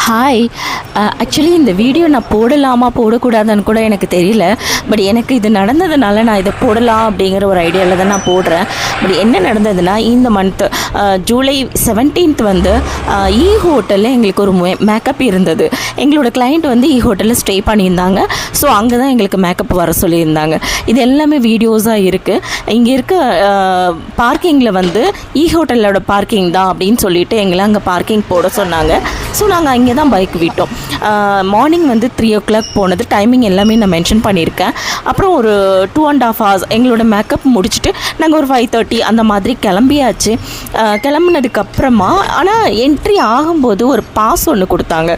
Hi. Actually இந்த video நான் போடலாமா போடக்கூடாதுன்னு கூட எனக்கு தெரியல. பட் எனக்கு இது நடந்ததுனால நான் இதை போடலாம் அப்படிங்கிற ஒரு ஐடியாவில் தான் நான் போடுறேன். பட் என்ன நடந்ததுன்னா, இந்த மந்த்து ஜூலை 17th வந்து ஈ ஹோட்டலில் எங்களுக்கு ஒரு மேக்கப் இருந்தது. எங்களோட கிளைண்ட் வந்து ஈ ஹோட்டலில் ஸ்டே பண்ணியிருந்தாங்க. ஸோ அங்கே தான் எங்களுக்கு மேக்கப் வர சொல்லியிருந்தாங்க. இது எல்லாமே வீடியோஸாக இருக்குது. இங்கே இருக்க பார்க்கிங்கில் வந்து ஈ ஹோட்டலோட பார்க்கிங் தான் அப்படின்னு சொல்லிட்டு எங்களை அங்கே பார்க்கிங் போட சொன்னாங்க. ஸோ நாங்கள் அங்கே தான் பைக் விட்டோம். மார்னிங் வந்து 3 o'clock போனது. டைமிங் எல்லாமே நான் மென்ஷன் பண்ணியிருக்கேன். அப்புறம் ஒரு 2.5 hours எங்களோட மேக்கப் முடிச்சுட்டு நாங்கள் ஒரு 5:30 அந்த மாதிரி கிளம்பியாச்சு. கிளம்புனதுக்கப்புறமா ஆனால் என்ட்ரி ஆகும்போது ஒரு பாஸ் ஒன்று கொடுத்தாங்க.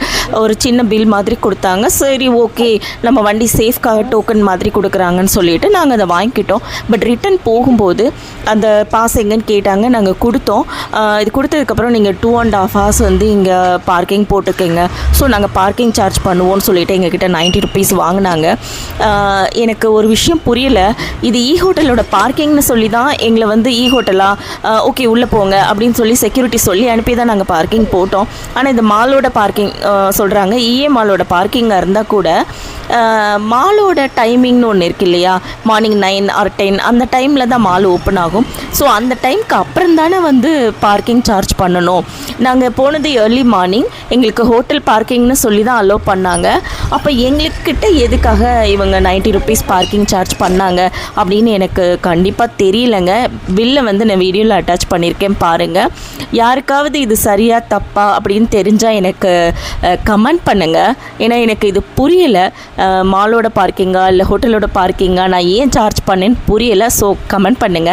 ஒரு சின்ன பில் மாதிரி கொடுத்தாங்க. சரி, ஓகே, நம்ம வண்டி சேஃப்காக டோக்கன் மாதிரி கொடுக்குறாங்கன்னு சொல்லிட்டு நாங்கள் அதை வாங்கிக்கிட்டோம். பட் ரிட்டன் போகும்போது அந்த பாஸ் எங்கன்னு கேட்டாங்க. நாங்கள் கொடுத்தோம். இது கொடுத்ததுக்கப்புறம் நீங்கள் 2.5 hours வந்து இங்கே பார்க்கிங் போட்டுக்கோங்க, ஸோ நாங்கள் பார்க்கிங் சார்ஜ் பண்ணுவோம்னு சொல்லிட்டு எங்ககிட்ட 90 rupees வாங்கினாங்க. எனக்கு ஒரு விஷயம் புரியல. இது ஈ ஹோட்டலோட பார்க்கிங்னு சொல்லி தான் எங்களை வந்து ஈ ஹோட்டலா, ஓகே உள்ளே போங்க அப்படின்னு சொல்லி செக்யூரிட்டி சொல்லி அனுப்பி தான் நாங்கள் பார்க்கிங் போட்டோம். ஆனால் இந்த மாலோட பார்க்கிங் சொல்கிறாங்க. இஏ மாலோட பார்க்கிங்காக இருந்தால் கூட மாலோட டைமிங்னு ஒன்று இருக்கு இல்லையா, மார்னிங் 9 or 10 அந்த டைமில் தான் மால் ஓப்பன் ஆகும். ஸோ அந்த டைமுக்கு அப்புறம் தானே வந்து பார்க்கிங் சார்ஜ் பண்ணணும். நாங்கள் போனது ஏர்லி மார்னிங். எங்களுக்கு ஹோட்டல் பார்க்கிங்னு சொல்லி தான் அலோவ் பண்ணாங்க. அப்போ எங்களுக்கிட்ட எதுக்காக இவங்க 90 rupees பார்க்கிங் சார்ஜ் பண்ணாங்க அப்படின்னு எனக்கு கண்டிப்பாக தெரியலைங்க. பில்லை வந்து நான் வீடியோவில் அட்டாச் பண்ணியிருக்கேன் பாருங்கள். யாருக்காவது இது சரியாக தப்பா அப்படின்னு தெரிஞ்சால் எனக்கு கமெண்ட் பண்ணுங்கள். ஏன்னா எனக்கு இது புரியலை. மாலோட பார்க்கிங்கா இல்லை ஹோட்டலோட பார்க்கிங்கா, நான் ஏன் சார்ஜ் பண்ணேன்னு புரியலை. ஸோ கமெண்ட் பண்ணுங்கள்.